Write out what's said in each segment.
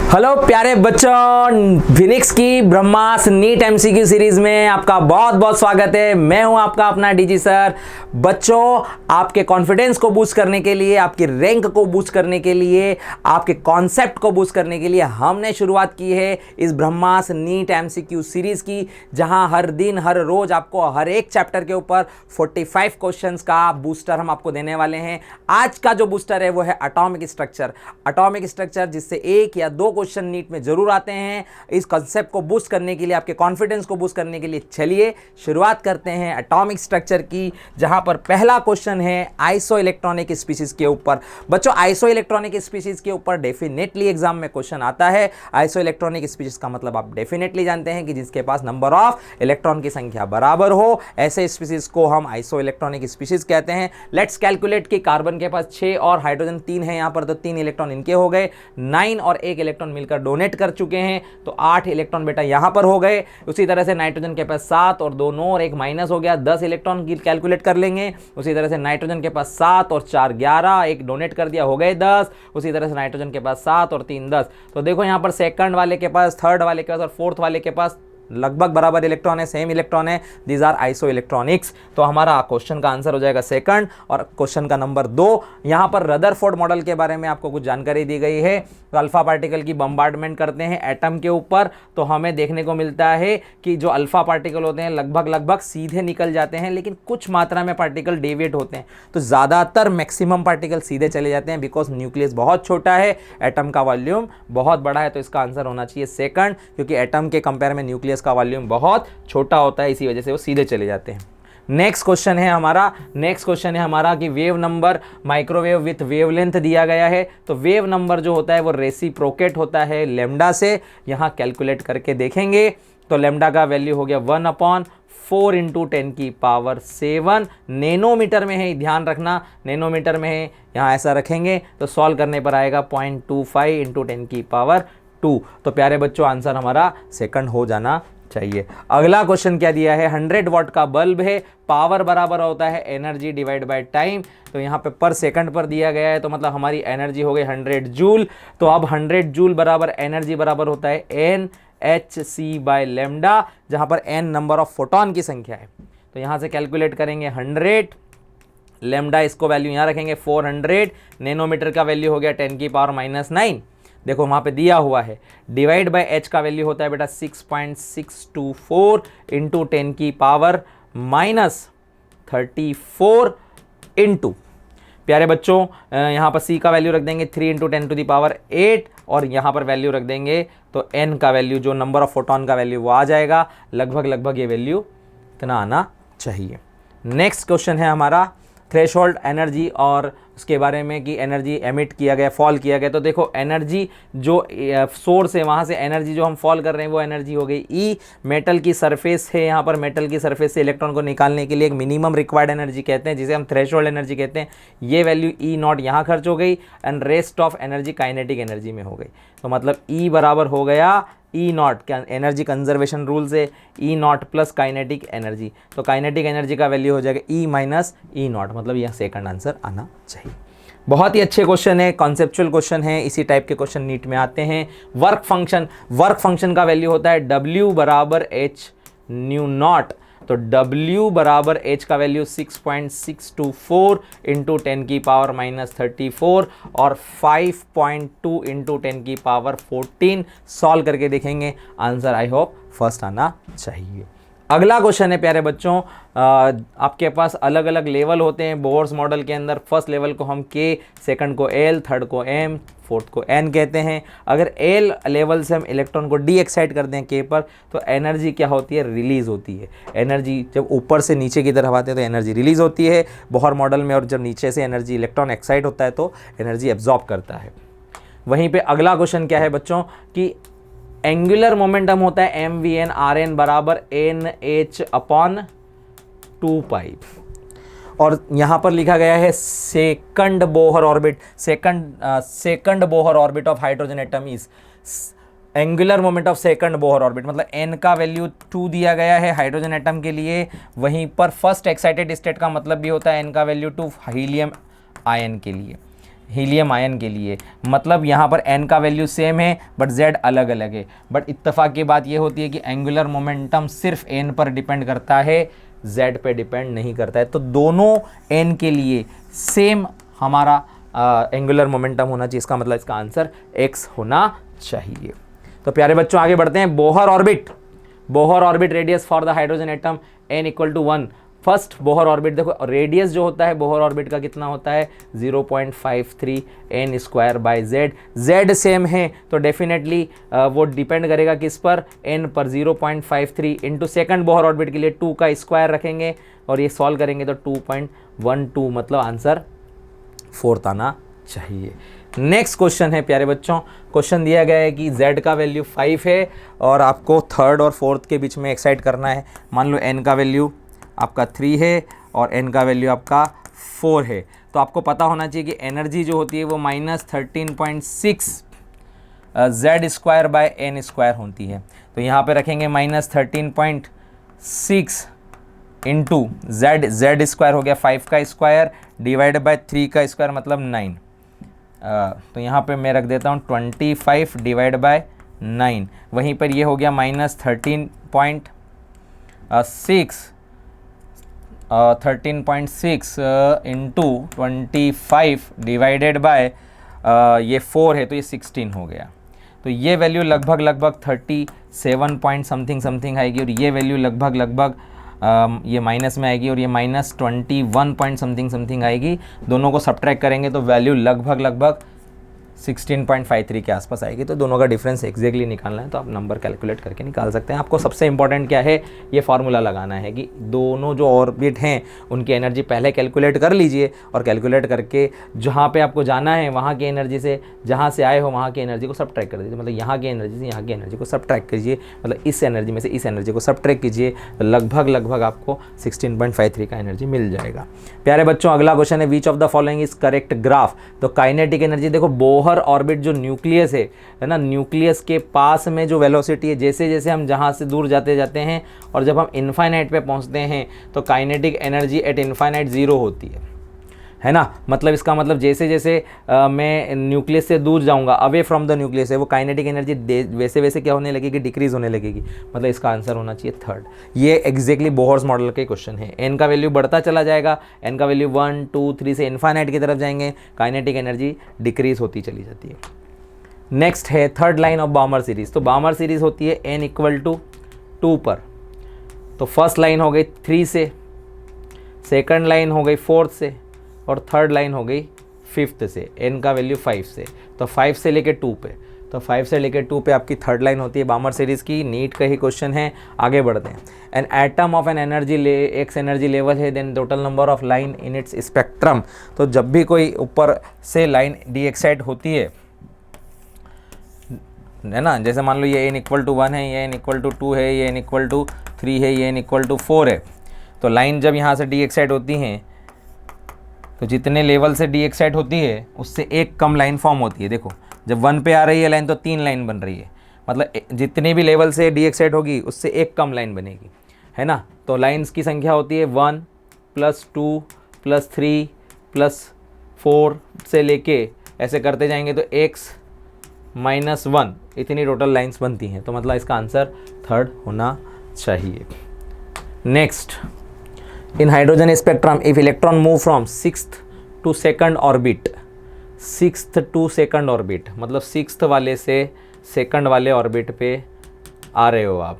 Hello प्यारे बच्चों, Phoenix की ब्रह्मास नीट एमसीक्यू सीरीज में आपका बहुत बहुत स्वागत है। मैं हूं आपका अपना डीजी सर। बच्चों, आपके कॉन्फिडेंस को बूस्ट करने के लिए, आपकी रैंक को बूस्ट करने के लिए, आपके कॉन्सेप्ट को बूस्ट करने के लिए हमने शुरुआत की है इस ब्रह्मास नीट एमसीक्यू सीरीज की, जहां हर दिन हर रोज आपको हर एक चैप्टर के ऊपर 45 क्वेश्चंस का बूस्टर हम आपको देने वाले हैं। आज का जो बूस्टर है वो है एटॉमिक स्ट्रक्चर, जिससे एक या दो क्वेश्चन नीट में जरूर आते हैं। इस कॉन्सेप्ट को बूस्ट करने के लिए, आपके कॉन्फिडेंस को बूस्ट करने के लिए चलिए शुरुआत करते हैं एटॉमिक स्ट्रक्चर की, जहां पर पहला क्वेश्चन है आइसो इलेक्ट्रॉनिक स्पीशीज के ऊपर। बच्चों, आइसो इलेक्ट्रॉनिक स्पीशीज के ऊपर डेफिनेटली एग्जाम में क्वेश्चन आता है। आइसो इलेक्ट्रॉनिक स्पीशीज का मतलब आप डेफिनेटली जानते हैं कि जिसके पास नंबर ऑफ इलेक्ट्रॉन की संख्या बराबर हो, ऐसे स्पीशीज को हम आइसो इलेक्ट्रॉनिक स्पीशीज कहते हैं। लेट्स कैलकुलेट कि कार्बन के पास 6 और हाइड्रोजन 3 है यहां पर, तो 3 इलेक्ट्रॉन इनके हो गए, 9 और 1 इलेक्ट्रॉन मिलकर डोनेट कर चुके हैं, तो 8 इलेक्ट्रॉन बेटा यहां पर हो गए। उसी तरह से नाइट्रोजन के पास 7 और 2 9 और 1 माइनस हो गया, 10 इलेक्ट्रॉन की कैलकुलेट कर लेंगे। उसी तरह से नाइट्रोजन के पास 7 और 4 11, एक डोनेट कर दिया, हो गए 10। उसी तरह से नाइट्रोजन के पास 7 और 3 10। तो देखो यहां पर सेकंड वाले के पास, थर्ड वाले के पास और फोर्थ वाले के पास लगभग बराबर इलेक्ट्रॉन है, सेम इलेक्ट्रॉन है। These are isoelectronics. तो हमारा क्वेश्चन का आंसर हो जाएगा सेकंड। और क्वेश्चन का नंबर 2, यहां पर रदरफोर्ड मॉडल के बारे में आपको कुछ जानकारी दी गई है। तो अल्फा पार्टिकल की बम्बार्डमेंट करते हैं एटम के ऊपर, तो हमें देखने को मिलता है कि जो अल्फा पार्टिकल होते हैं लगभग सीधे निकल जाते हैं, लेकिन कुछ मात्रा में पार्टिकल डेविएट होते हैं। तो ज़्यादातर मैक्सिमम पार्टिकल सीधे चले जाते हैं, बिकॉज न्यूक्लियस बहुत छोटा है, एटम का वॉल्यूम बहुत बड़ा है। तो इसका आंसर होना चाहिए सेकंड, क्योंकि एटम के कंपेयर में न्यूक्लियस का वॉल्यूम बहुत छोटा होता है, इसी वजह से वो सीधे चले जाते हैं। नेक्स्ट क्वेश्चन है हमारा कि wave number microwave with wavelength दिया गया है। तो वेव नंबर जो होता है वो रेसिप्रोकेट होता है लेमडा से। यहां कैलकुलेट करके देखेंगे तो लेमडा का वैल्यू हो गया 1/4 इंटू 10 की पावर 7 नैनोमीटर में है। ध्यान रखना नैनोमीटर में है, यहां ऐसा रखेंगे तो सॉल्व करने पर आएगा 0.25 इंटू 10 की पावर 2। तो प्यारे बच्चों, आंसर हमारा सेकंड हो जाना चाहिए। अगला क्वेश्चन क्या दिया है, 100 वाट का बल्ब है, पावर बराबर होता है एनर्जी डिवाइड बाय टाइम। तो यहाँ पे पर सेकंड पर दिया गया है, तो मतलब हमारी एनर्जी हो गई 100 जूल। तो अब 100 जूल बराबर एनर्जी बराबर होता है NHc बाय लेमडा, जहाँ पर n नंबर ऑफ फोटोन की संख्या है। तो यहाँ से कैलकुलेट करेंगे 100 लेमडा, इसको वैल्यू यहाँ रखेंगे 400, नैनोमीटर का वैल्यू हो गया 10 की पावर -9। देखो वहाँ पे दिया हुआ है, डिवाइड बाय h का वैल्यू होता है बेटा 6.624 इंटू 10 की पावर -34 इंटू, प्यारे बच्चों यहाँ पर c का वैल्यू रख देंगे 3 इंटू 10 टू दी पावर 8, और यहाँ पर वैल्यू रख देंगे तो n का वैल्यू, जो नंबर ऑफ फोटोन का वैल्यू वो आ जाएगा, लगभग ये वैल्यू इतना आना चाहिए। नेक्स्ट क्वेश्चन है हमारा थ्रेशोल्ड एनर्जी और उसके बारे में कि एनर्जी एमिट किया गया, फॉल किया गया। तो देखो एनर्जी जो सोर्स है, वहाँ से एनर्जी जो हम फॉल कर रहे हैं वो एनर्जी हो गई ई। मेटल की सरफेस है, यहाँ पर मेटल की सरफेस से इलेक्ट्रॉन को निकालने के लिए एक मिनिमम रिक्वायर्ड एनर्जी कहते हैं, जिसे हम थ्रेशोल्ड एनर्जी कहते हैं। ये वैल्यू ई नॉट यहाँ खर्च हो गई, and rest of energy kinetic energy में हो गई। तो मतलब ई बराबर हो गया ई नॉट, क्या एनर्जी कंजर्वेशन रूल से, ई नॉट प्लस काइनेटिक एनर्जी। तो काइनेटिक एनर्जी का वैल्यू हो जाएगा ई माइनस ई नॉट, मतलब यह सेकंड आंसर आना चाहिए। बहुत ही अच्छे क्वेश्चन है, कॉन्सेप्चुअल क्वेश्चन है, इसी टाइप के क्वेश्चन नीट में आते हैं। वर्क फंक्शन का वैल्यू होता है W बराबर H न्यू नॉट। तो W बराबर H का वैल्यू 6.624 इंटू 10 की पावर -34 और 5.2 इंटू 10 की पावर 14। सॉल्व करके देखेंगे, आंसर आई होप फर्स्ट आना चाहिए। अगला क्वेश्चन है प्यारे बच्चों, आपके पास अलग अलग लेवल होते हैं बोर्स मॉडल के अंदर। फर्स्ट लेवल को हम K, सेकंड को L, थर्ड को M, फोर्थ को N कहते हैं। अगर L लेवल से हम इलेक्ट्रॉन को डी एक्साइट कर दें K पर, तो एनर्जी क्या होती है, रिलीज होती है। एनर्जी जब ऊपर से नीचे की तरफ आते हैं तो एनर्जी रिलीज होती है बोहर मॉडल में, और जब नीचे से एनर्जी इलेक्ट्रॉन एक्साइट होता है तो एनर्जी एब्जॉर्ब करता है। वहीं पर अगला क्वेश्चन क्या है बच्चों कि एंगुलर मोमेंटम होता है MVN RN बराबर NH अपॉन 2π, और यहाँ पर लिखा गया है second Bohr orbit of hydrogen atom is angular moment of second Bohr orbit, मतलब n का वैल्यू 2 दिया गया है हाइड्रोजन एटम के लिए। वहीं पर फर्स्ट एक्साइटेड स्टेट का मतलब भी होता है n का वैल्यू 2 हीलियम आयन के लिए। हीलियम आयन के लिए, मतलब यहाँ पर n का वैल्यू सेम है बट z अलग अलग है। बट इत्तेफाक की बात ये होती है कि एंगुलर मोमेंटम सिर्फ n पर डिपेंड करता है, z पे डिपेंड नहीं करता है। तो दोनों n के लिए सेम हमारा एंगुलर मोमेंटम होना चाहिए, इसका मतलब इसका आंसर x होना चाहिए। तो प्यारे बच्चों आगे बढ़ते हैं। Bohr orbit radius for the hydrogen atom n equal to 1। First Bohr orbit, देखो रेडियस जो होता है बोहर ऑर्बिट का कितना होता है 0.53 n square by z same है तो डेफिनेटली वो डिपेंड करेगा किस पर, n पर। 0.53 इंटू सेकेंड बोहर ऑर्बिट के लिए 2 का स्क्वायर रखेंगे और ये सॉल्व करेंगे तो 2.12, मतलब आंसर 4 आना चाहिए। नेक्स्ट क्वेश्चन है प्यारे बच्चों, क्वेश्चन दिया गया है कि z का वैल्यू 5 है और आपको थर्ड और फोर्थ के बीच में एक्साइट करना है। मान लो n का वैल्यू आपका 3 है और n का वैल्यू आपका 4 है, तो आपको पता होना चाहिए कि एनर्जी जो होती है वो -13.6 z square by n square होती है। तो यहाँ पे रखेंगे -13.6 इंटू z स्क्वायर हो गया 5 का स्क्वायर डिवाइड बाय 3 का स्क्वायर मतलब 9। तो यहाँ पे मैं रख देता हूँ 25 डिवाइड बाय 9। वहीं पर ये हो गया -13.6 इंटू 25 डिवाइडेड बाय ये 4 है तो ये 16 हो गया। तो ये वैल्यू लगभग 37 पॉइंट समथिंग आएगी और ये वैल्यू लगभग ये माइनस में आएगी और ये -21 पॉइंट समथिंग आएगी। दोनों को सब्ट्रैक्ट करेंगे तो वैल्यू लगभग 16.53 के आसपास आएगी। तो दोनों का डिफरेंस एग्जैक्टली निकालना है तो आप नंबर कैलकुलेट करके निकाल सकते हैं। आपको सबसे इंपॉर्टेंट क्या है, ये फार्मूला लगाना है कि दोनों जो ऑर्बिट हैं उनकी एनर्जी पहले कैलकुलेट कर लीजिए और कैलकुलेट करके जहाँ पे आपको जाना है वहाँ की एनर्जी से, जहाँ से आए हो वहाँ की एनर्जी को सब्ट्रैक्ट कर दीजिए। मतलब यहाँ की एनर्जी से यहाँ की एनर्जी को सब्ट्रैक्ट कीजिए, मतलब इस एनर्जी में से इस एनर्जी को सब्ट्रैक्ट कीजिए, लगभग आपको 16.53 का एनर्जी मिल जाएगा। प्यारे बच्चों अगला क्वेश्चन है, which of the following is correct graph. तो काइनेटिक एनर्जी, देखो बोहर ऑर्बिट जो न्यूक्लियस है ना, न्यूक्लियस के पास में जो वेलोसिटी है, जैसे जैसे हम जहाँ से दूर जाते हैं और जब हम इनफाइनाइट पे पहुँचते हैं तो काइनेटिक एनर्जी एट इनफाइनाइट 0 होती है ना। मतलब इसका मतलब जैसे जैसे मैं न्यूक्लियस से दूर जाऊंगा, अवे फ्रॉम द न्यूक्लियस है, वो काइनेटिक एनर्जी वैसे वैसे क्या होने लगेगी, डिक्रीज होने लगेगी। मतलब इसका आंसर होना चाहिए थर्ड। ये एग्जैक्टली बोहर्स मॉडल के क्वेश्चन है। एन का वैल्यू बढ़ता चला जाएगा, एन का वैल्यू 1 2 3 से इनफाइनाइट की तरफ जाएंगे, काइनेटिक एनर्जी डिक्रीज होती चली जाती है। नेक्स्ट है थर्ड लाइन ऑफ बाउमर सीरीज। तो बाउमर सीरीज होती है n इक्वल टू 2 पर। तो फर्स्ट लाइन हो गई 3 से, सेकंड लाइन हो गई 4th से और थर्ड लाइन हो गई 5th से। n का वैल्यू 5 से, तो 5 से लेके 2 पे, तो 5 से लेके 2 पे आपकी थर्ड लाइन होती है बाउमर सीरीज की। नीट का ही क्वेश्चन है, आगे बढ़ते हैं। An atom of an energy X energy level है, then total number of line in its spectrum. तो जब भी कोई ऊपर से लाइन डी एक्साइट होती है ना, जैसे मान लो ये n इक्वल टू 1 है, ये n इक्वल टू 2 है, ये n इक्वल टू 3 है, ये n इक्वल टू 4 है। तो लाइन जब यहाँ से डी एक्साइट होती हैं तो जितने लेवल से डी एक्साइट होती है उससे एक कम लाइन फॉर्म होती है। देखो जब 1 पे आ रही है लाइन तो 3 लाइन बन रही है, मतलब जितने भी लेवल से डी एक्साइट होगी उससे एक कम लाइन बनेगी, है ना। तो लाइन्स की संख्या होती है 1 + 2 + 3 + 4 से लेके ऐसे करते जाएंगे तो x - 1 इतनी टोटल लाइन्स बनती हैं। तो मतलब इसका आंसर थर्ड होना चाहिए। Next, in hydrogen spectrum if electron move from 6th to 2nd orbit, 6th to 2nd orbit, मतलब 6th वाले से 2nd वाले ऑर्बिट पे आ रहे हो आप,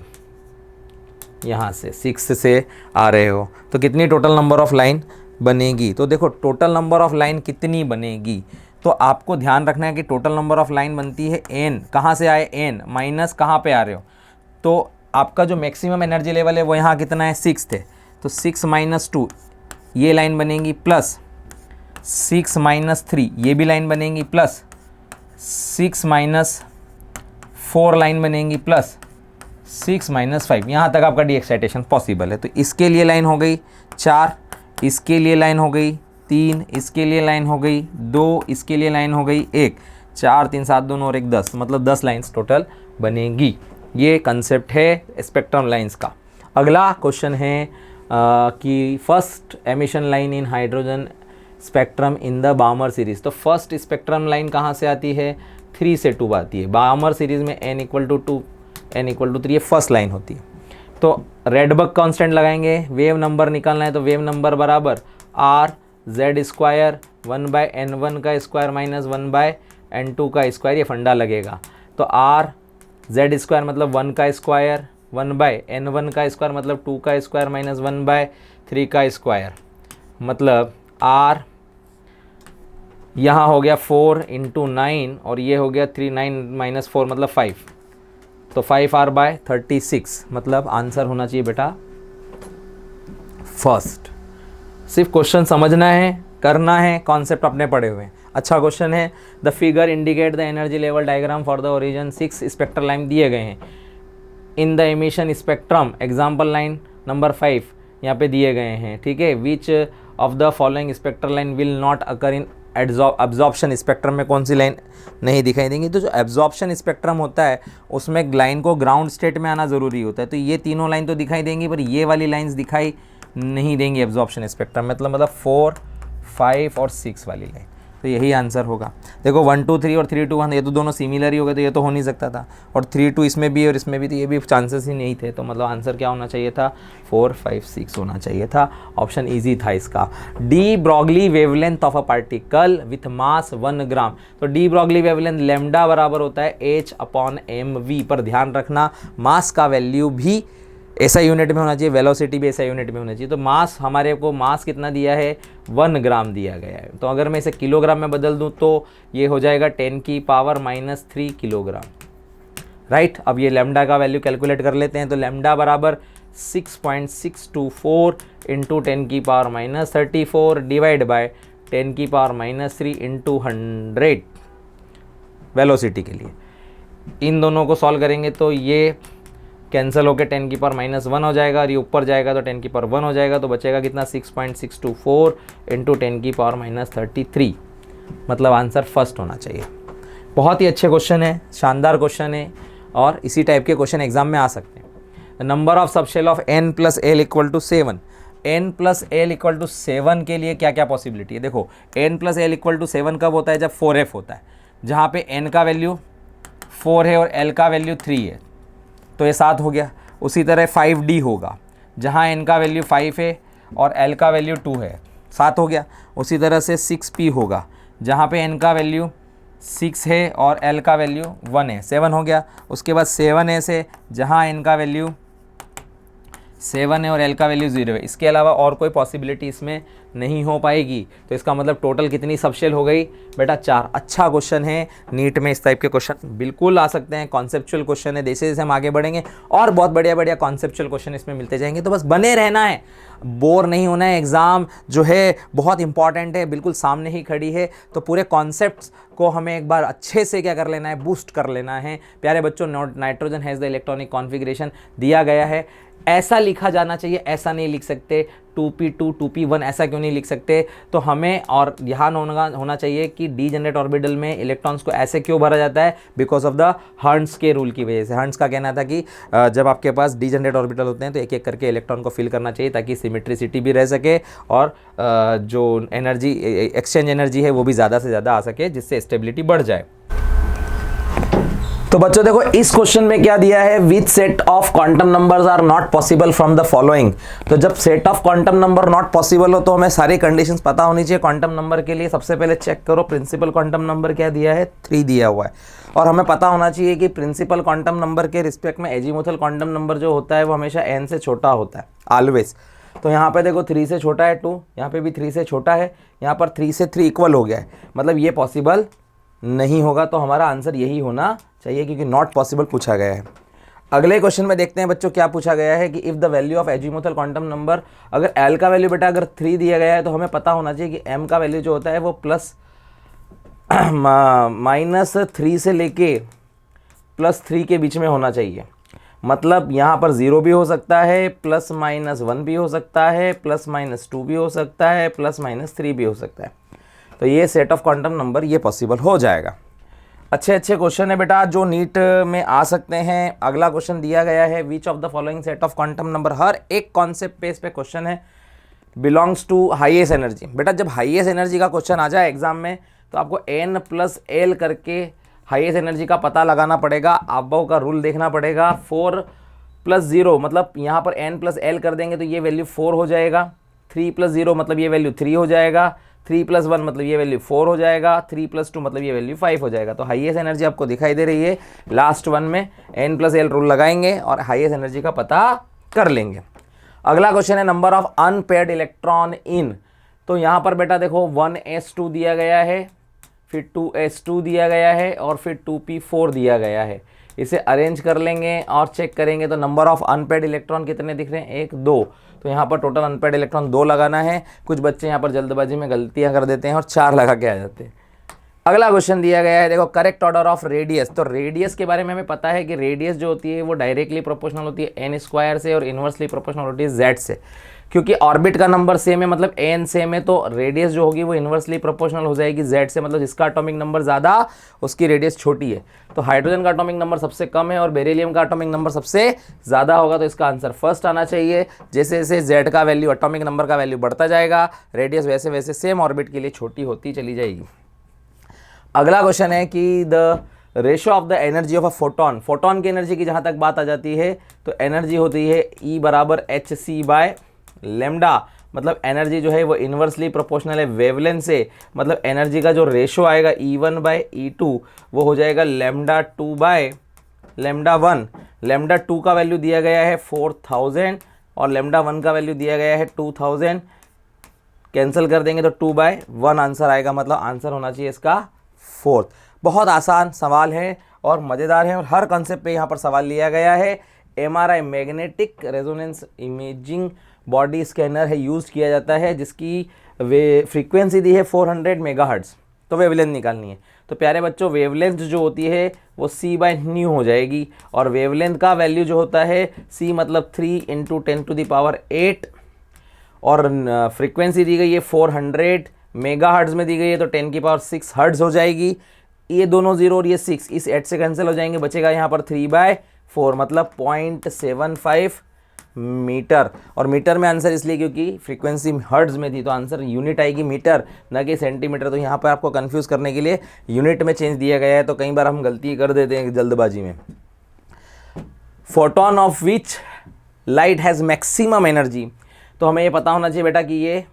यहाँ से 6 से आ रहे हो तो कितनी टोटल नंबर ऑफ लाइन बनेगी। तो देखो टोटल नंबर ऑफ लाइन कितनी बनेगी, तो आपको ध्यान रखना है कि टोटल नंबर ऑफ लाइन बनती है n, कहाँ से आए n माइनस कहाँ पे आ रहे हो। तो आपका जो मैक्सिमम एनर्जी लेवल है वो यहाँ कितना है 6 है, तो 6 - 2 ये लाइन बनेगी, प्लस 6 - 3 ये भी लाइन बनेगी, प्लस 6 - 4 लाइन बनेगी, प्लस 6 - 5 यहाँ तक आपका डी एक्साइटेशन पॉसिबल है। तो इसके लिए लाइन हो गई 4, इसके लिए लाइन हो गई 3, इसके लिए लाइन हो गई 2, इसके लिए लाइन हो गई 1, 4 3 7 2 और 1 10, मतलब 10 लाइन्स टोटल बनेगी। ये कंसेप्ट है स्पेक्ट्रम लाइंस का। अगला क्वेश्चन है कि first emission line in hydrogen spectrum in the Balmer series. तो फर्स्ट स्पेक्ट्रम लाइन कहाँ से आती है, 3 से 2 आती है। बाउमर सीरीज में n = 2 n = 3 ये फर्स्ट लाइन होती है। तो रेडबर्ग कांस्टेंट लगाएंगे, वेव नंबर निकालना है, तो वेव नंबर बराबर r z स्क्वायर 1/n1 का स्क्वायर माइनस 1/n2 का स्क्वायर, ये फंडा लगेगा। तो r z स्क्वायर मतलब 1 का स्क्वायर 1/n1 का स्क्वायर मतलब 2 का स्क्वायर माइनस 1/3 का स्क्वायर, मतलब r यहाँ हो गया 4 × 9 और ये हो गया 3 9 - 4 मतलब 5, तो 5r/36 मतलब आंसर होना चाहिए बेटा फर्स्ट। सिर्फ क्वेश्चन समझना है, करना है, कॉन्सेप्ट अपने पढ़े हुए हैं। अच्छा क्वेश्चन है, the figure indicate the energy level diagram for the origin 6 spectral line दिए गए हैं in the emission spectrum, example line number 5 यहाँ पे दिए गए हैं, ठीक है। Which of the following spectral line will not occur in absorption spectrum में कौन सी लाइन नहीं दिखाई देंगी। तो जो एब्जॉर्प्शन स्पेक्ट्रम होता है उसमें लाइन को ग्राउंड स्टेट में आना ज़रूरी होता है, तो ये तीनों लाइन तो दिखाई देंगी पर ये वाली लाइंस दिखाई नहीं देंगी एब्जॉर्प्शन स्पेक्ट्रम मतलब 4 5 और 6 वाली लाइन। तो यही आंसर होगा। देखो 1 2 3 और 3 2 1 ये तो दोनों सिमिलर ही हो गए, तो ये तो हो नहीं सकता था, और 3 2 इसमें भी और इसमें भी, तो ये भी चांसेस ही नहीं थे। तो मतलब आंसर क्या होना चाहिए था, 4 5 6 होना चाहिए था। ऑप्शन इजी था इसका। De Broglie wavelength of a particle with mass 1 ग्राम। तो डी ब्रॉगली वेवलेंथ लैम्डा बराबर होता है h/mv। पर ध्यान रखना मास का वैल्यू भी ऐसा यूनिट में होना चाहिए, वेलोसिटी भी ऐसा यूनिट में होना चाहिए। तो मास हमारे को मास कितना दिया है, 1 ग्राम दिया गया है। तो अगर मैं इसे किलोग्राम में बदल दूं तो ये हो जाएगा 10⁻³ किलोग्राम, राइट। अब ये लैम्डा का वैल्यू कैलकुलेट कर लेते हैं। तो लैम्डा बराबर 6.624 × 10⁻³ डिवाइड बाय 10⁻³ × 100 वेलोसिटी के लिए। इन दोनों को सॉल्व करेंगे तो ये कैंसिल होकर 10⁻⁻1 हो जाएगा और ये ऊपर जाएगा तो 10⁻1 हो जाएगा, तो बचेगा कितना 6.624 × 10⁻33, मतलब आंसर फर्स्ट होना चाहिए। बहुत ही अच्छे क्वेश्चन है, शानदार क्वेश्चन है और इसी टाइप के क्वेश्चन एग्जाम में आ सकते हैं। Number of subshell of n + l = 7। n + l = 7 के लिए क्या क्या पॉसिबिलिटी है, देखो n + l = 7 कब होता है, जब 4f होता है, जहाँ पे n का वैल्यू 4 है और l का वैल्यू 3 है, तो ये 7 हो गया। उसी तरह 5d होगा, जहाँ n का वैल्यू 5 है और l का वैल्यू 2 है, 7 हो गया। उसी तरह से 6p होगा, जहाँ पे n का वैल्यू 6 है और l का वैल्यू 1 है, 7 हो गया। उसके बाद 7a से, जहाँ n का वैल्यू 7 है और l का वैल्यू 0 है। इसके अलावा और कोई पॉसिबिलिटी इसमें नहीं हो पाएगी। तो इसका मतलब टोटल कितनी सबशेल हो गई बेटा, 4। अच्छा क्वेश्चन है, नीट में इस टाइप के क्वेश्चन बिल्कुल आ सकते हैं। कॉन्सेप्चुअल क्वेश्चन है, जैसे जैसे हम आगे बढ़ेंगे और बहुत बढ़िया बढ़िया कॉन्सेप्चुअल क्वेश्चन इसमें मिलते जाएंगे। तो बस बने रहना है, बोर नहीं होना है। एग्ज़ाम जो है बहुत इंपॉर्टेंट है, बिल्कुल सामने ही खड़ी है। तो पूरे कॉन्सेप्ट्स को हमें एक बार अच्छे से क्या कर लेना है, बूस्ट कर लेना है। प्यारे बच्चों, nitrogen has the electronic configuration दिया गया है, ऐसा लिखा जाना चाहिए, ऐसा नहीं लिख सकते। 2p2 2p1 ऐसा क्यों नहीं लिख सकते। तो हमें और ध्यान होना चाहिए कि डीजेनरेट ऑर्बिटल में इलेक्ट्रॉन्स को ऐसे क्यों भरा जाता है, बिकॉज ऑफ द हर्ट्ज के रूल की वजह से। हर्ट्ज का कहना था कि जब आपके पास डीजेनरेट ऑर्बिटल होते हैं तो एक एक करके इलेक्ट्रॉन को फिल करना चाहिए ताकि सिमेट्रिसिटी भी रह सके और जो एनर्जी एक्सचेंज एनर्जी है वो भी ज़्यादा से ज़्यादा आ सके, जिससे स्टेबिलिटी बढ़ जाए। तो बच्चों देखो इस क्वेश्चन में क्या दिया है, which set of quantum numbers are not possible from the following. तो जब set of quantum number not possible हो तो हमें सारी कंडीशंस पता होनी चाहिए क्वांटम नंबर के लिए। सबसे पहले चेक करो प्रिंसिपल क्वांटम नंबर क्या दिया है, 3 दिया हुआ है। और हमें पता होना चाहिए कि प्रिंसिपल क्वांटम नंबर के रिस्पेक्ट में एजीमुथल क्वांटम नंबर जो होता है वो हमेशा n से छोटा होता है, ऑलवेज। तो यहाँ पे देखो 3 से छोटा है 2, यहाँ पे भी 3 से छोटा है, यहाँ पर 3 से 3 इक्वल हो गया है, मतलब ये पॉसिबल नहीं होगा। तो हमारा आंसर यही होना चाहिए क्योंकि नॉट पॉसिबल पूछा गया है। अगले क्वेश्चन में देखते हैं बच्चों क्या पूछा गया है कि if the value of azimuthal quantum number, अगर l का वैल्यू बेटा अगर 3 दिया गया है तो हमें पता होना चाहिए कि m का वैल्यू जो होता है वो -3 से लेके +3 के बीच में होना चाहिए। मतलब यहाँ पर 0 भी हो सकता है, +-1 भी हो सकता है, +-2 भी हो सकता है, +-3 भी हो सकता है। तो ये सेट ऑफ क्वांटम नंबर ये पॉसिबल हो जाएगा। अच्छे अच्छे क्वेश्चन है बेटा जो नीट में आ सकते हैं। अगला क्वेश्चन दिया गया है, which of the following set of quantum number. हर एक कॉन्सेप्ट पे इस पे क्वेश्चन है। Belongs to highest energy. बेटा जब हाईएस्ट एनर्जी का क्वेश्चन आ जाए एग्जाम में तो आपको n+l करके हाईएस्ट एनर्जी का पता लगाना पड़ेगा। अबव का रूल देखना पड़ेगा। 4+0 मतलब यहाँ पर n+l कर देंगे तो ये वैल्यू 4 हो जाएगा। 3+0 मतलब ये वैल्यू 3 हो जाएगा। 3+1 मतलब ये वैल्यू 4 हो जाएगा। 3+2 मतलब ये वैल्यू 5 हो जाएगा। तो हाईएस्ट एनर्जी आपको दिखाई दे रही है। लास्ट वन में n+l रूल लगाएंगे और हाईएस्ट एनर्जी का पता कर लेंगे। अगला क्वेश्चन है number of unpaired electron in. तो यहाँ पर बेटा देखो 1s2 दिया गया है, फिर 2s2 दिया गया है और फिर 2p4 दिया गया है। इसे अरेंज कर लेंगे और चेक करेंगे तो नंबर ऑफ अनपेयर्ड इलेक्ट्रॉन कितने दिख रहे हैं, 1 2। तो यहाँ पर टोटल अनपेयर्ड इलेक्ट्रॉन 2 लगाना है। कुछ बच्चे यहाँ पर जल्दबाजी में गलतियाँ कर देते हैं और 4 लगा के आ जाते हैं। अगला क्वेश्चन दिया गया है, देखो करेक्ट ऑर्डर ऑफ रेडियस। तो रेडियस के बारे में हमें पता है कि रेडियस जो होती है वो डायरेक्टली प्रोपोर्शनल होती है n² से और इनवर्सली प्रोपोर्शनल होती है z से। क्योंकि ऑर्बिट का नंबर सेम है मतलब n सेम है तो रेडियस जो होगी वो इनवर्सली प्रोपोर्शनल हो जाएगी z से। मतलब जिसका एटॉमिक नंबर ज़्यादा उसकी रेडियस छोटी है। तो हाइड्रोजन का एटॉमिक नंबर सबसे कम है और बेरिलियम का एटॉमिक नंबर सबसे ज़्यादा होगा। तो इसका आंसर फर्स्ट आना चाहिए। जैसे जैसे z का वैल्यू एटॉमिक नंबर का वैल्यू बढ़ता जाएगा रेडियस वैसे वैसे सेम ऑर्बिट के लिए छोटी होती चली जाएगी। अगला क्वेश्चन है कि the ratio of the energy of a photon. Photon की एनर्जी की जहाँ तक बात आ जाती है तो एनर्जी होती है E बराबर hc/λ। मतलब एनर्जी जो है वो इन्वर्सली प्रोपोर्शनल है वेवलेंथ से। मतलब एनर्जी का जो रेशो आएगा E1/E2 वो हो जाएगा λ2/λ1। λ2 का वैल्यू दिया गया है 4000 और λ1 का वैल्यू दिया गया है 2000। कैंसिल कर देंगे तो 2/1 आंसर आएगा। मतलब आंसर होना चाहिए इसका 4। बहुत आसान सवाल है और मज़ेदार है और हर कॉन्सेप्ट पे यहाँ पर सवाल लिया गया है। MRI magnetic resonance imaging body scanner है यूज़ किया जाता है जिसकी फ्रीक्वेंसी दी है 400 मेगाहर्ट्ज़। तो वेवलेंथ निकालनी है। तो प्यारे बच्चों वेवलेंथ जो होती है वो c/ν हो जाएगी और वेवलेंथ का वैल्यू जो होता है c मतलब 3 × 10⁸ और फ्रीक्वेंसी दी गई है 400 मेगाहर्ट्ज़ में दी गई है तो 10⁶ हर्ट्ज़ हो जाएगी। ये दोनों 0 और ये 6 इस 8 से कैंसिल हो जाएंगे। बचेगा यहाँ पर 3/4 मतलब 0.75 मीटर। और मीटर में आंसर इसलिए क्योंकि फ्रीक्वेंसी हर्ट्ज़ में थी तो आंसर यूनिट आएगी मीटर न कि सेंटीमीटर। तो यहाँ पर आपको कंफ्यूज करने के लिए यूनिट में चेंज दिया गया है। तो कई बार हम गलती कर देते हैं जल्दबाजी में। Photon of which light has maximum energy. तो हमें ये पता होना चाहिए बेटा कि ये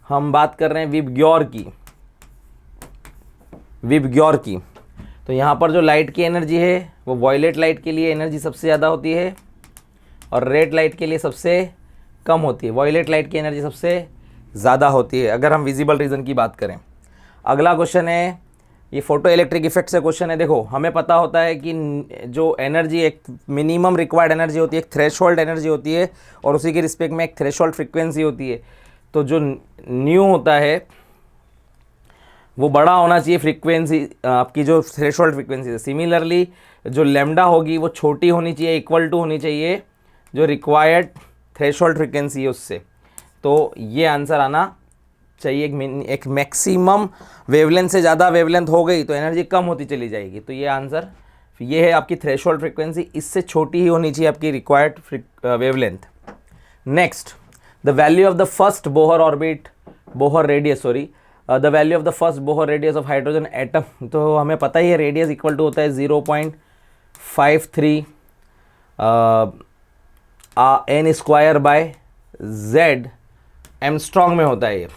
हम बात कर रहे हैं विबग्योर की। तो यहाँ पर जो लाइट की एनर्जी है वो वॉयलेट लाइट के लिए एनर्जी सबसे ज़्यादा होती है और रेड लाइट के लिए सबसे कम होती है। वॉयलेट लाइट की एनर्जी सबसे ज़्यादा होती है अगर हम विजिबल रीजन की बात करें। अगला क्वेश्चन है ये फोटो इलेक्ट्रिक इफेक्ट से क्वेश्चन है। देखो हमें पता होता है कि जो एनर्जी एक मिनिमम रिक्वायर्ड एनर्जी होती है, एक थ्रेशोल्ड एनर्जी होती है और उसी के रिस्पेक्ट में एक थ्रेशोल्ड फ्रिक्वेंसी होती है। तो जो न्यू होता है वो बड़ा होना चाहिए फ्रीक्वेंसी आपकी जो थ्रेशोल्ड फ्रीक्वेंसी है। सिमिलरली जो लैम्डा होगी वो छोटी होनी चाहिए, इक्वल टू होनी चाहिए जो रिक्वायर्ड थ्रेशोल्ड फ्रीक्वेंसी है उससे। तो ये आंसर आना चाहिए। एक मैक्सिमम वेवलेंथ से ज़्यादा वेवलेंथ हो गई तो एनर्जी कम होती चली जाएगी। तो ये आंसर ये है आपकी थ्रेशोल्ड फ्रीक्वेंसी, इससे छोटी ही होनी चाहिए आपकी required wavelength. Next the value of the first Bohr radius of hydrogen atom. तो हमें पता ही है रेडियस इक्वल टू होता है 0.53 n²/z एमस्ट्रॉन्ग में होता है। ये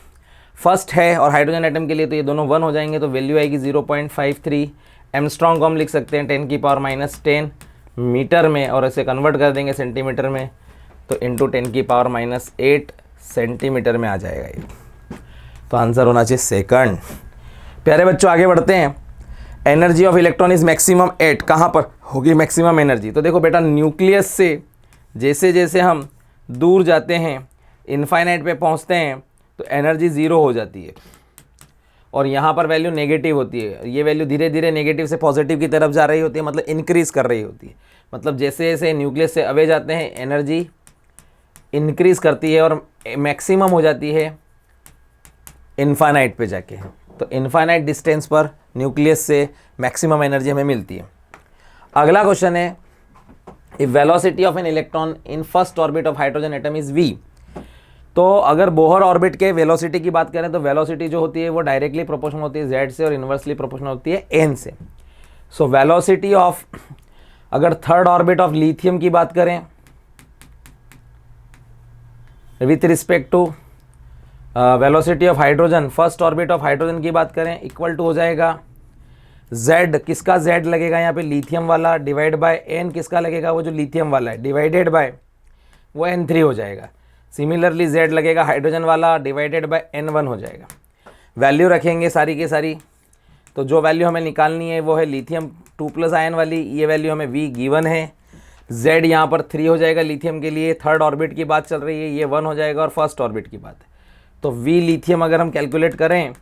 फर्स्ट है और हाइड्रोजन एटम के लिए तो ये दोनों 1 हो जाएंगे तो वैल्यू आएगी 0.53। एमस्ट्रॉन्ग को हम लिख सकते हैं 10⁻⁻10 मीटर में और इसे कन्वर्ट कर देंगे सेंटीमीटर में तो इंटू 10⁻⁸ सेंटीमीटर में आ जाएगा ये। तो आंसर होना चाहिए सेकंड। प्यारे बच्चों आगे बढ़ते हैं। Energy of electron is maximum at. कहाँ पर होगी मैक्सिमम एनर्जी? तो देखो बेटा न्यूक्लियस से जैसे जैसे हम दूर जाते हैं इनफाइनाइट पे पहुँचते हैं तो एनर्जी ज़ीरो हो जाती है और यहाँ पर वैल्यू नेगेटिव होती है। ये वैल्यू धीरे धीरे नेगेटिव से पॉजिटिव की तरफ जा रही होती है, मतलब इंक्रीज़ कर रही होती है। मतलब जैसे जैसे न्यूक्लियस से अवे जाते हैं एनर्जी इंक्रीज़ करती है और मैक्सिमम हो जाती है इनफाइनाइट पे जाके। तो इनफाइनाइट डिस्टेंस पर न्यूक्लियस से मैक्सिमम एनर्जी हमें मिलती है। अगला क्वेश्चन है if velocity of an electron in first orbit of hydrogen atom is v। तो अगर बोहर ऑर्बिट के वेलोसिटी की बात करें तो वेलोसिटी जो होती है वो डायरेक्टली प्रोपोर्शनल होती है जेड से और इन्वर्सली प्रोपोर्शनल होती है एन से। सो वेलोसिटी ऑफ, अगर थर्ड ऑर्बिट ऑफ लिथियम की बात करें with respect to velocity of hydrogen, first orbit of hydrogen की बात करें, इक्वल टू हो जाएगा z, किसका z लगेगा यहाँ पे लिथियम वाला, डिवाइड बाय n किसका लगेगा वो जो लिथियम वाला है, डिवाइडेड बाय वो n3 हो जाएगा। सिमिलरली z लगेगा हाइड्रोजन वाला, डिवाइडेड बाय n1 हो जाएगा। वैल्यू रखेंगे सारी की सारी, तो जो वैल्यू हमें निकालनी है वो है लिथियम 2+ आयन वाली, ये वैल्यू हमें v गिवन है। z यहाँ पर 3 हो जाएगा लिथियम के लिए, थर्ड ऑर्बिट की बात चल रही है, ये 1 हो जाएगा और फर्स्ट ऑर्बिट की बात है। तो v लिथियम अगर हम कैलकुलेट करें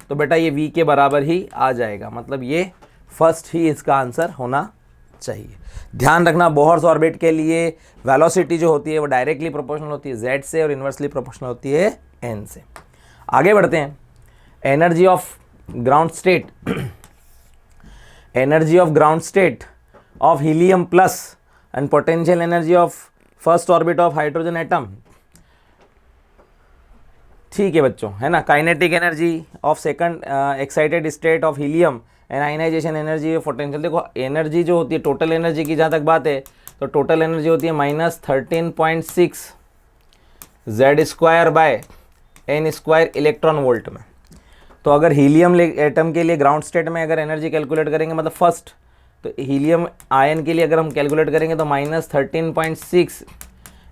तो बेटा ये v के बराबर ही आ जाएगा, मतलब ये फर्स्ट ही इसका आंसर होना चाहिए। ध्यान रखना बोहर्स ऑर्बिट के लिए वेलोसिटी जो होती है वो डायरेक्टली प्रोपोर्शनल होती है z से और इन्वर्सली प्रोपोर्शनल होती है n से। आगे बढ़ते हैं। Energy of ground state, energy of ground state of helium plus and potential energy of first orbit of hydrogen atom. ठीक है बच्चों, है ना। Kinetic energy of second excited state of helium and ionization energy of potential. देखो energy जो होती है, total energy की जहाँ तक बात है तो टोटल एनर्जी होती है -13.6 Z² bye n² electron volt में। तो अगर हीलियम एटम के लिए ग्राउंड स्टेट में अगर एनर्जी कैलकुलेट करेंगे, मतलब फर्स्ट, तो हीलियम आयन के लिए अगर हम कैलकुलेट करेंगे तो -13.6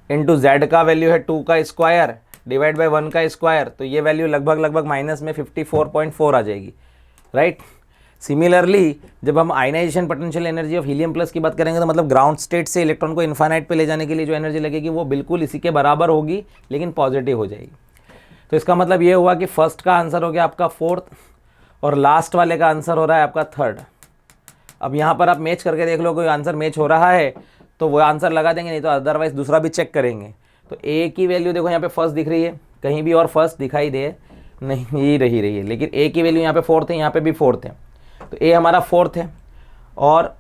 इंटू Z का वैल्यू है 2 का स्क्वायर डिवाइड बाय 1 का स्क्वायर, तो ये वैल्यू लगभग माइनस में 54.4 आ जाएगी, राइट। सिमिलरली जब हम ionization potential energy of helium plus की बात करेंगे तो मतलब ग्राउंड स्टेट से इलेक्ट्रॉन को इन्फाइनाइट पे ले जाने के लिए जो एनर्जी लगेगी वो बिल्कुल इसी के बराबर होगी, लेकिन पॉजिटिव हो जाएगी। तो इसका मतलब ये हुआ कि फर्स्ट का आंसर हो गया आपका फोर्थ और लास्ट वाले का आंसर हो रहा है आपका थर्ड। अब यहाँ पर आप मैच करके देख लो, कोई आंसर मैच हो रहा है तो वो आंसर लगा देंगे, नहीं तो अदरवाइज दूसरा भी चेक करेंगे। तो ए की वैल्यू देखो यहाँ पे फर्स्ट दिख रही है, कहीं भी और फर्स्ट दिखाई दे नहीं ये रही है, लेकिन ए की वैल्यू यहाँ पे फोर्थ है, यहाँ पे भी फोर्थ है, तो ए हमारा फोर्थ है और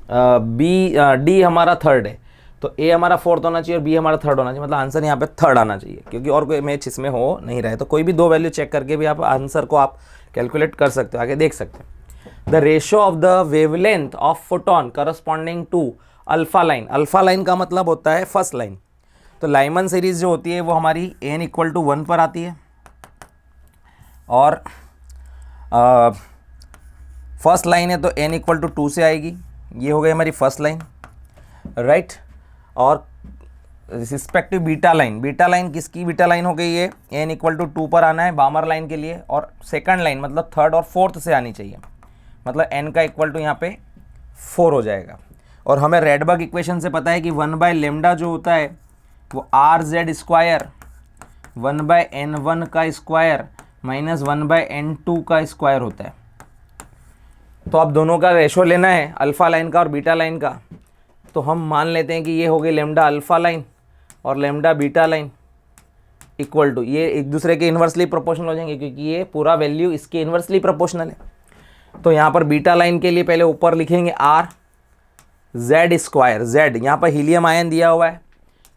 डी हमारा थर्ड है। तो ए हमारा फोर्थ होना चाहिए और बी हमारा थर्ड होना चाहिए, मतलब आंसर यहाँ पे थर्ड आना चाहिए, क्योंकि और कोई मैच इसमें हो नहीं रहा है। तो कोई भी दो वैल्यू चेक करके भी आप आंसर को आप कैलकुलेट कर सकते हो, आगे देख सकते हो। The ratio of the wavelength of photon corresponding to alpha line. Alpha line का मतलब होता है फर्स्ट लाइन। तो लाइमन सीरीज जो होती है वो हमारी n = 1 पर आती है और फर्स्ट लाइन है तो n = 2 से आएगी, ये हो गई हमारी फर्स्ट लाइन, राइट। और respective beta line, beta line किसकी बीटा लाइन हो गई है, n = 2 पर आना है बामर लाइन के लिए, और सेकंड लाइन मतलब थर्ड और फोर्थ से आनी चाहिए, मतलब n का इक्वल टू यहाँ पे 4 हो जाएगा। और हमें रेडबर्ग इक्वेशन से पता है कि 1/λ जो होता है वो RZ² 1/n1 का स्क्वायर माइनस 1/n2 का स्क्वायर होता है। तो अब दोनों का रेशो लेना है, अल्फ़ा लाइन का और बीटा लाइन का। तो हम मान लेते हैं कि ये हो गई लैम्डा अल्फ़ा लाइन और lambda beta line equal to, ये एक दूसरे के इन्वर्सली प्रोपोर्शनल हो जाएंगे क्योंकि ये पूरा वैल्यू इसके इन्वर्सली प्रोपोर्शनल है। तो यहाँ पर बीटा लाइन के लिए पहले ऊपर लिखेंगे RZ², Z यहाँ पर हीलियम आयन दिया हुआ है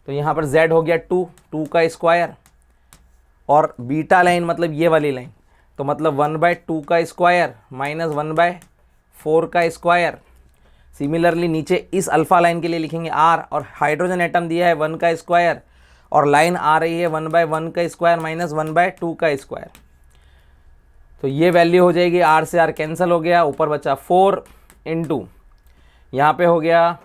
तो यहाँ पर Z हो गया 2 का स्क्वायर, और बीटा लाइन मतलब ये वाली लाइन तो मतलब 1/2 का स्क्वायर माइनस 1/4 का स्क्वायर। सिमिलरली नीचे इस अल्फ़ा लाइन के लिए लिखेंगे R, और हाइड्रोजन एटम दिया है 1 का स्क्वायर और लाइन आ रही है 1/1 का स्क्वायर माइनस 1/2 का स्क्वायर। तो ये वैल्यू हो जाएगी, R से R कैंसिल हो गया, ऊपर बचा 4 इंटू यहाँ पे हो गया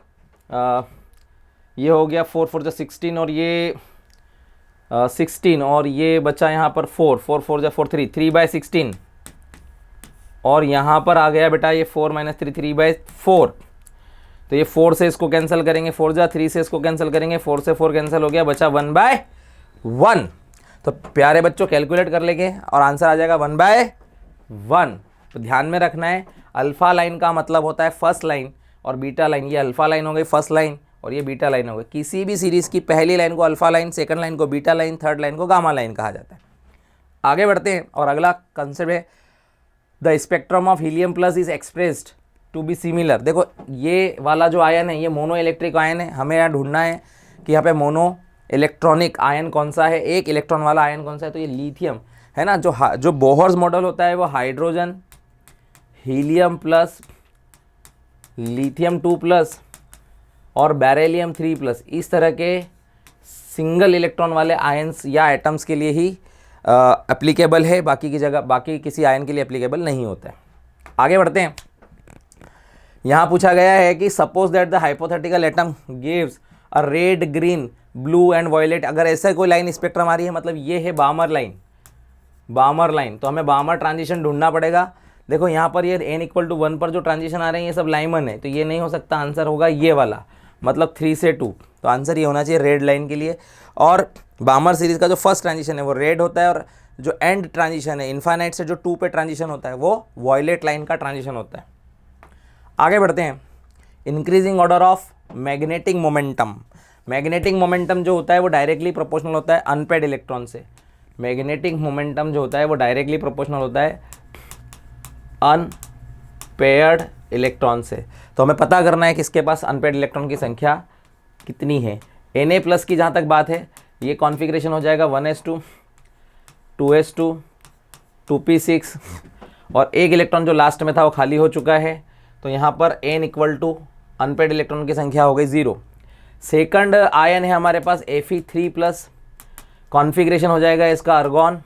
ये हो गया 4 4 16 और ये 16 और ये बचा यहाँ पर 4 4 4 4 3 3/16 और यहाँ पर आ गया बेटा ये 4 - 3 3/4। तो ये 4 से इसको कैंसिल करेंगे, 4 जा 3 से इसको कैंसिल करेंगे, 4 से 4 कैंसिल हो गया, बचा 1/1। तो प्यारे बच्चों कैलकुलेट कर लेंगे और आंसर आ जाएगा 1/1। तो ध्यान में रखना है अल्फ़ा लाइन का मतलब होता है फर्स्ट लाइन और बीटा लाइन, ये अल्फ़ा लाइन हो गई फर्स्ट लाइन और ये बीटा लाइन हो गई। किसी भी सीरीज़ की पहली लाइन को अल्फ़ा लाइन, सेकंड लाइन को बीटा लाइन, थर्ड लाइन को गामा लाइन कहा जाता है। आगे बढ़ते हैं और अगला कंसेप्ट है the spectrum of helium plus is expressed to be similar. देखो ये वाला जो आयन है ये मोनो इलेक्ट्रिक आयन है, हमें यहाँ ढूंढना है कि यहाँ पे मोनो इलेक्ट्रॉनिक आयन कौन सा है, एक इलेक्ट्रॉन वाला आयन कौन सा है, तो ये लिथियम है ना। जो बोहर्स मॉडल होता है वो हाइड्रोजन, हीलियम प्लस, लिथियम 2+ और बेरिलियम 3+, इस तरह के सिंगल इलेक्ट्रॉन वाले आयन्स या एटम्स के लिए ही एप्लीकेबल है, बाकी की जगह बाकी किसी आयन के लिए एप्लीकेबल नहीं होता है। आगे बढ़ते हैं। यहाँ पूछा गया है कि suppose that the hypothetical atom gives a red, green, blue and violet. अगर ऐसा कोई लाइन स्पेक्ट्रम आ रही है, मतलब ये है बामर लाइन, बामर लाइन, तो हमें बामर ट्रांजिशन ढूंढना पड़ेगा। देखो यहाँ पर ये n=1 पर जो ट्रांजिशन आ रहे हैं ये सब लाइमन है, तो ये नहीं हो सकता, आंसर होगा ये वाला, मतलब 3 से 2। तो आंसर ये होना चाहिए रेड लाइन के लिए। और बामर सीरीज का जो फर्स्ट ट्रांजिशन है वो रेड होता है, और जो एंड ट्रांजिशन है इन्फाइनाइट से जो 2 पे ट्रांजिशन होता है वो वॉयलेट लाइन का ट्रांजिशन होता है। आगे बढ़ते हैं। Increasing order of magnetic momentum. Magnetic momentum जो होता है वो डायरेक्टली प्रोपोर्शनल होता है अनपेड इलेक्ट्रॉन से। मैग्नेटिक मोमेंटम जो होता है वो डायरेक्टली प्रोपोर्शनल होता है अनपेयर्ड इलेक्ट्रॉन से। तो हमें पता करना है कि इसके पास अनपेयर्ड इलेक्ट्रॉन की संख्या कितनी है। Na+ की जहाँ तक बात है, ये कॉन्फ़िगरेशन हो जाएगा 1s2, 2s2, 2p6, और एक इलेक्ट्रॉन जो लास्ट में था वो खाली हो चुका है, तो यहाँ पर n अनपेयर्ड इलेक्ट्रॉन की संख्या हो गई 0। सेकंड आयन है हमारे पास Fe3+, कॉन्फ़िगरेशन हो जाएगा इसका अर्गॉन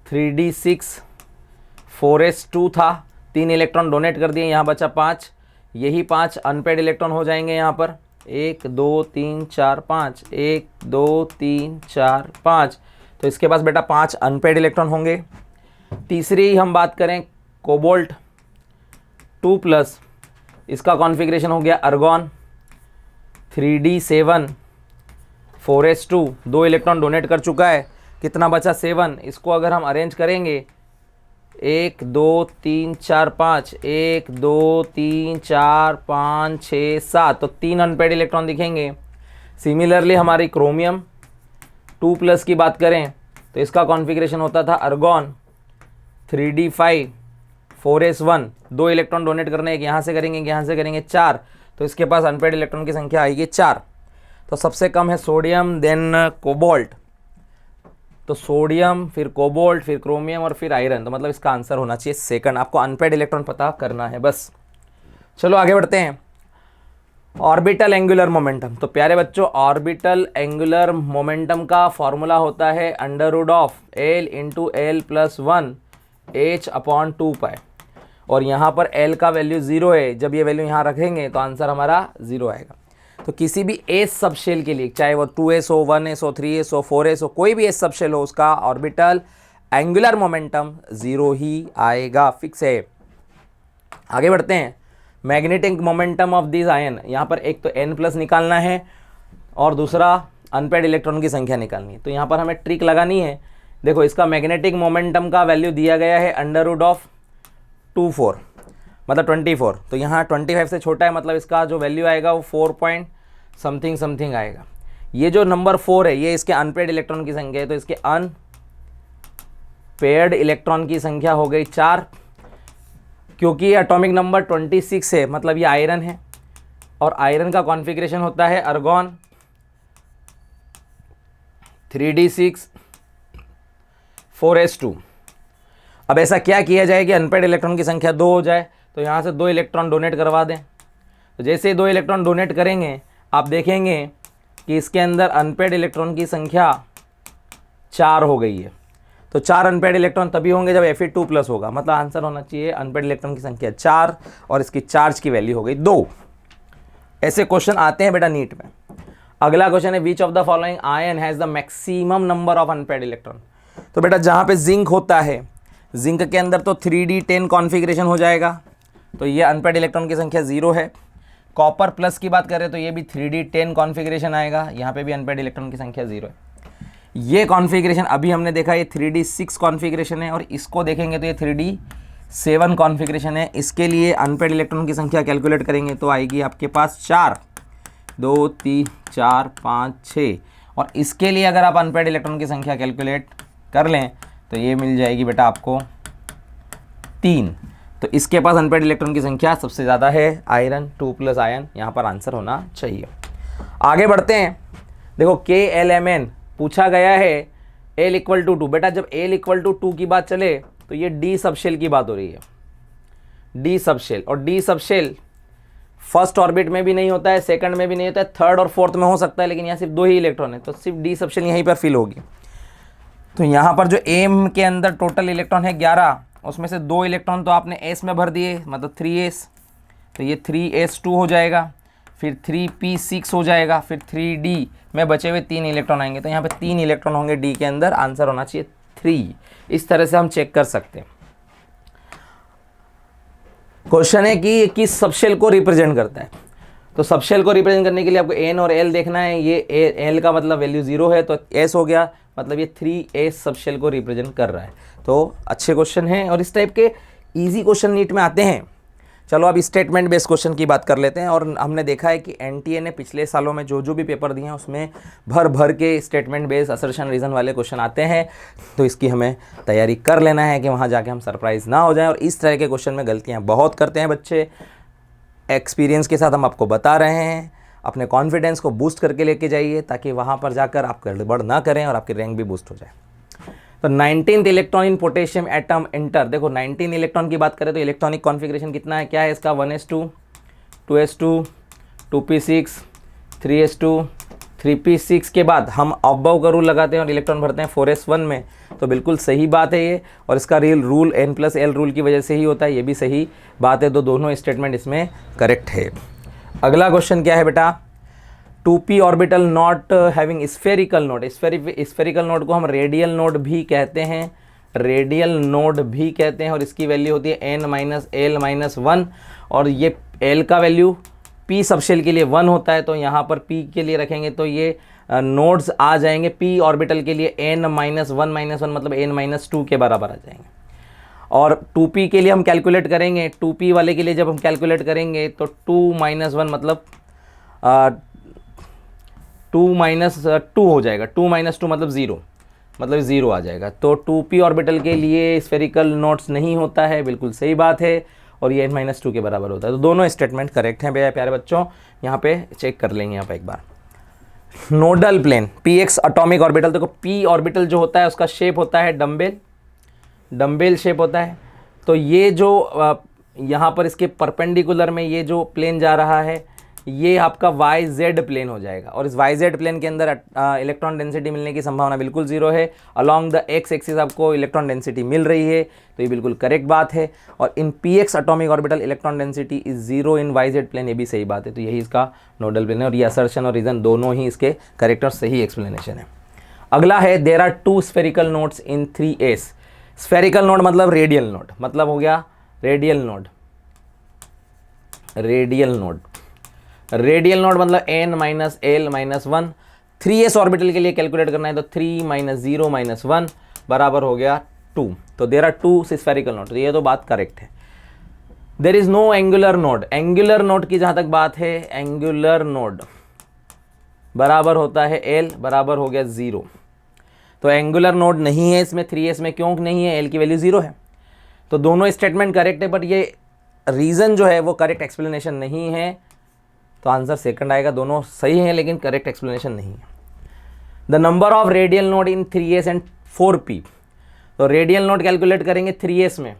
3d6, 4s2 था, 3 इलेक्ट्रॉन डोनेट कर दिए, यहाँ बचा 5, यही 5 अनपेड इलेक्ट्रॉन हो जाएंगे यहाँ पर 1 2 3 4 5, 1 2 3 4 5, तो इसके पास बेटा 5 अनपेड इलेक्ट्रॉन होंगे। तीसरी हम बात करें कोबाल्ट 2+, इसका कॉन्फ़िगरेशन हो गया अर्गॉन 3d7, 4s2, 2 इलेक्ट्रॉन डोनेट कर चुका है, कितना बचा 7, इसको अगर हम अरेंज करेंगे 1 2 3 4 5, 1 2 3 4 5 6 7, तो 3 अनपेड इलेक्ट्रॉन दिखेंगे। सिमिलरली हमारी क्रोमियम 2+ की बात करें तो इसका कॉन्फ़िगरेशन होता था अर्गॉन 3d5, 4s1, 2 इलेक्ट्रॉन डोनेट करने, एक यहाँ से करेंगे, एक यहाँ से करेंगे, 4, तो इसके पास अनपेड इलेक्ट्रॉन की संख्या आएगी 4। तो सबसे कम है सोडियम, देन कोबाल्ट, तो सोडियम, फिर कोबाल्ट, फिर क्रोमियम और फिर आयरन, तो मतलब इसका आंसर होना चाहिए सेकंड। आपको अनपेड इलेक्ट्रॉन पता करना है बस। चलो आगे बढ़ते हैं। Orbital angular momentum. तो प्यारे बच्चों, ऑर्बिटल एंगुलर मोमेंटम का फॉर्मूला होता है √of L × L+1 h/2π, और यहाँ पर L का वैल्यू 0 है। जब ये वैल्यू यहाँ रखेंगे तो आंसर हमारा 0 आएगा। तो किसी भी एस सब शेल के लिए, चाहे वो 2s हो, 1s हो, 3s हो, 4s हो, कोई भी एस सब शेल हो, उसका ऑर्बिटल एंगुलर मोमेंटम 0 ही आएगा, फिक्स है। आगे बढ़ते हैं। Magnetic momentum of this ion, यहाँ पर एक तो n+ निकालना है और दूसरा अनपेड इलेक्ट्रॉन की संख्या निकालनी है। तो यहाँ पर हमें ट्रिक लगानी है। देखो, इसका मैग्नेटिक मोमेंटम का वैल्यू दिया गया है √of 24, मतलब 24, तो यहाँ 25 से छोटा है, मतलब इसका जो वैल्यू आएगा वो 4 पॉइंट समथिंग आएगा। ये जो नंबर 4 है ये इसके अनपेड इलेक्ट्रॉन की संख्या है, तो इसके अनपेयर्ड इलेक्ट्रॉन की संख्या हो गई 4, क्योंकि एटॉमिक नंबर 26 है, मतलब ये आयरन है, और आयरन का कॉन्फ़िगरेशन होता है अर्गॉन 3d6, 4s2। अब ऐसा क्या किया जाए कि अनपेड इलेक्ट्रॉन की संख्या 2 हो जाए, तो यहाँ से 2 इलेक्ट्रॉन डोनेट करवा दें। तो जैसे ही 2 इलेक्ट्रॉन डोनेट करेंगे आप देखेंगे कि इसके अंदर अनपेड इलेक्ट्रॉन की संख्या 4 हो गई है। तो 4 अनपेड इलेक्ट्रॉन तभी होंगे जब Fe2+ होगा, मतलब आंसर होना चाहिए अनपेड इलेक्ट्रॉन की संख्या 4 और इसकी चार्ज की वैल्यू हो गई 2। ऐसे क्वेश्चन आते हैं बेटा नीट में। अगला क्वेश्चन है which of the following ion has the maximum number of unpaired electron. तो बेटा जहाँ पे जिंक होता है, जिंक के अंदर तो 3d10 कॉन्फ़िगरेशन हो जाएगा, तो ये अनपेड इलेक्ट्रॉन की संख्या 0 है। कॉपर प्लस की बात करें तो ये भी 3d10 कॉन्फ़िगरेशन आएगा, यहाँ पे भी अनपेड इलेक्ट्रॉन की संख्या 0 है। ये कॉन्फ़िगरेशन अभी हमने देखा ये 3d6 कॉन्फ़िगरेशन है, और इसको देखेंगे तो ये 3d7 कॉन्फ़िगरेशन है। इसके लिए अनपेड इलेक्ट्रॉन की संख्या कैलकुलेट करेंगे तो आएगी आपके पास 4, 2 3 4 5 6, और इसके लिए अगर आप अनपेड इलेक्ट्रॉन की संख्या कैलकुलेट कर लें तो ये मिल जाएगी बेटा आपको 3। तो इसके पास अनपेड इलेक्ट्रॉन की संख्या सबसे ज़्यादा है, आयरन 2+ आयन यहाँ पर आंसर होना चाहिए। आगे बढ़ते हैं। देखो KLMN पूछा गया है L इक्वल टू 2। बेटा जब L इक्वल टू 2 की बात चले तो ये D सबशेल की बात हो रही है, D सबशेल। और D सबशेल फर्स्ट ऑर्बिट में भी नहीं होता है, सेकंड में भी नहीं होता है, थर्ड और फोर्थ में हो सकता है, लेकिन यहाँ सिर्फ 2 ही इलेक्ट्रॉन है, तो सिर्फ D सबशेल यहीं पर फिल होगी। तो यहाँ पर जो M के अंदर टोटल इलेक्ट्रॉन है 11, उसमें से 2 इलेक्ट्रॉन तो आपने S में भर दिए, मतलब 3s, तो ये 3s2 हो जाएगा, फिर 3p6 हो जाएगा, फिर 3d में बचे हुए 3 इलेक्ट्रॉन आएंगे। तो यहाँ पे 3 इलेक्ट्रॉन होंगे D के अंदर, आंसर होना चाहिए 3। इस तरह से हम चेक कर सकते हैं। क्वेश्चन है कि ये किस सबशेल को रिप्रेजेंट करता है। तो सबशेल को रिप्रेजेंट करने के लिए आपको N और L देखना है। ये L का मतलब वैल्यू 0 है तो S हो गया, मतलब ये 3s सबशेल को रिप्रेजेंट कर रहा है। तो अच्छे क्वेश्चन हैं और इस टाइप के इजी क्वेश्चन नीट में आते हैं। चलो अब स्टेटमेंट बेस्ड क्वेश्चन की बात कर लेते हैं। और हमने देखा है कि NTA ने पिछले सालों में जो भी पेपर दिए हैं उसमें भर भर के स्टेटमेंट बेस्ड असर्शन रीजन वाले क्वेश्चन आते हैं, तो इसकी हमें तैयारी कर लेना है कि वहाँ जाके हम सरप्राइज ना हो जाएं। और इस तरह के क्वेश्चन में गलतियाँ बहुत करते हैं बच्चे, एक्सपीरियंस के साथ हम आपको बता रहे हैं। अपने कॉन्फिडेंस को बूस्ट करके लेके जाइए ताकि वहाँ पर जाकर आप गड़बड़ ना करें और आपकी रैंक भी बूस्ट हो जाए। तो 19th electron in potassium atom enter. देखो 19 इलेक्ट्रॉन की बात करें तो इलेक्ट्रॉनिक कॉन्फ़िगरेशन कितना है, क्या है इसका, 1s2, 2s2, 2p6, 3s2, 3p6 के बाद हम अबव का रूल लगाते हैं और इलेक्ट्रॉन भरते हैं 4s1 में। तो बिल्कुल सही बात है ये, और इसका रियल रूल n+l रूल की वजह से ही होता है, ये भी सही बात है। तो दोनों स्टेटमेंट इसमें करेक्ट है। अगला क्वेश्चन क्या है बेटा, 2p orbital not having spherical node. Spherical node को हम रेडियल नोड भी कहते हैं, रेडियल नोड भी कहते हैं, और इसकी वैल्यू होती है n-l-1, और ये l का वैल्यू p सबशेल के लिए 1 होता है। तो यहाँ पर p के लिए रखेंगे तो ये नोड्स आ जाएंगे p ऑर्बिटल के लिए n-1-1 मतलब n-2 के बराबर आ जाएंगे। और 2p के लिए हम कैलकुलेट करेंगे, 2p वाले के लिए जब हम कैलकुलेट करेंगे तो 2-1 मतलब 2-2 हो जाएगा, 2-2 मतलब 0, मतलब 0 आ जाएगा। तो 2p ऑर्बिटल के लिए स्फेरिकल नोड्स नहीं होता है, बिल्कुल सही बात है, और ये n-2 के बराबर होता है। तो दोनों स्टेटमेंट करेक्ट हैं भैया प्यारे बच्चों। यहाँ पे चेक कर लेंगे यहाँ पे एक बार। Nodal plane px atomic orbital, देखो p ऑर्बिटल जो होता है उसका शेप होता है डम्बेल शेप होता है। तो ये जो यहाँ पर इसके परपेंडिकुलर में ये जो प्लेन जा रहा है ये आपका YZ प्लेन हो जाएगा, और इस YZ प्लेन के अंदर इलेक्ट्रॉन डेंसिटी मिलने की संभावना बिल्कुल 0 है। अलोंग द x एक्सिस आपको इलेक्ट्रॉन डेंसिटी मिल रही है, तो ये बिल्कुल करेक्ट बात है। और in px atomic orbital electron density is 0 in YZ plane, ये भी सही बात है। तो यही इसका नोडल प्लेन है, और ये असर्शन और रीजन दोनों ही इसके करेक्ट और सही एक्सप्लेनेशन है। अगला है there are 2 spherical nodes in 3s। Spherical node मतलब रेडियल नोड, मतलब हो गया रेडियल नोड मतलब n-l-1। 3s ऑर्बिटल के लिए कैलकुलेट करना है तो 3-0-1 बराबर हो गया 2। तो देयर आर 2 स्फेरिकल नोड, ये तो बात करेक्ट है। There is no angular node. Angular node की जहां तक बात है, एंगुलर नोड बराबर होता है l, बराबर हो गया 0। तो एंगुलर नोड नहीं है इसमें 3s में, क्यों नहीं है, l की वैल्यू 0 है। तो दोनों स्टेटमेंट करेक्ट है, बट ये रीज़न जो है वो करेक्ट एक्सप्लेनेशन नहीं है, तो आंसर सेकंड आएगा। दोनों सही हैं लेकिन करेक्ट एक्सप्लेनेशन नहीं है। The number of radial node in 3s and 4p। तो रेडियल नोड कैलकुलेट करेंगे 3s में,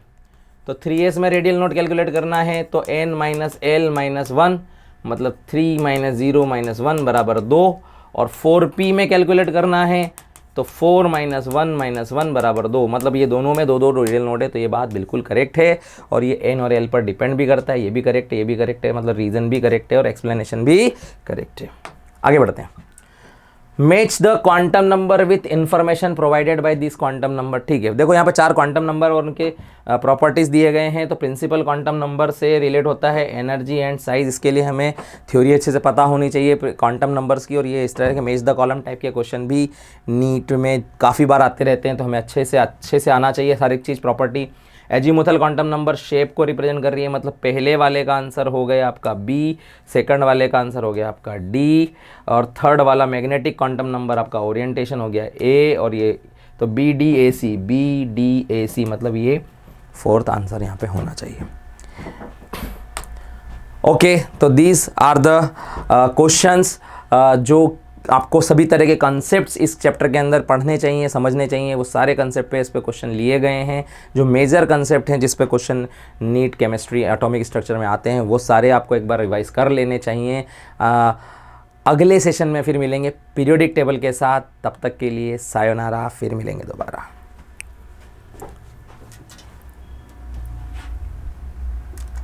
तो 3s में रेडियल नोड कैलकुलेट करना है तो n-l-1 मतलब 3-0-1 बराबर 2, और 4p में कैलकुलेट करना है तो 4-1-1 बराबर 2, मतलब ये दोनों में 2-2 रेडियल नोड है। तो ये बात बिल्कुल करेक्ट है, और ये n और l पर डिपेंड भी करता है, ये भी करेक्ट है, ये भी करेक्ट है, मतलब रीज़न भी करेक्ट है और एक्सप्लेनेशन भी करेक्ट है। आगे बढ़ते हैं। Match the quantum number with information provided by this quantum number. ठीक है, देखो यहाँ पे 4 क्वांटम नंबर और उनके प्रॉपर्टीज़ दिए गए हैं। तो प्रिंसिपल क्वांटम नंबर से रिलेट होता है एनर्जी एंड साइज। इसके लिए हमें थ्योरी अच्छे से पता होनी चाहिए क्वांटम नंबर्स की, और ये इस तरह के मैच द कॉलम टाइप के क्वेश्चन भी नीट में काफ़ी बार आते रहते हैं, तो हमें अच्छे से आना चाहिए हर एक चीज़ property. Azimuthal quantum number shape को रिप्रेजेंट कर रही है, मतलब पहले वाले का आंसर हो गया आपका बी, सेकंड वाले का आंसर हो गया आपका डी, और थर्ड वाला मैग्नेटिक क्वांटम नंबर आपका ओरिएंटेशन हो गया ए, और ये तो बी डी ए सी मतलब ये फोर्थ आंसर यहाँ पे होना चाहिए। ओके, तो दीज आर द क्वेश्चंस जो आपको सभी तरह के कॉन्सेप्ट्स इस चैप्टर के अंदर पढ़ने चाहिए, समझने चाहिए। वो सारे कॉन्सेप्ट पे इस पे क्वेश्चन लिए गए हैं। जो मेजर कॉन्सेप्ट हैं जिस पे question NEET chemistry atomic structure में आते हैं वो सारे आपको एक बार रिवाइज कर लेने चाहिए। अगले सेशन में फिर मिलेंगे पीरियोडिक टेबल के साथ। तब तक के लिए सायोनारा, फिर मिलेंगे दोबारा।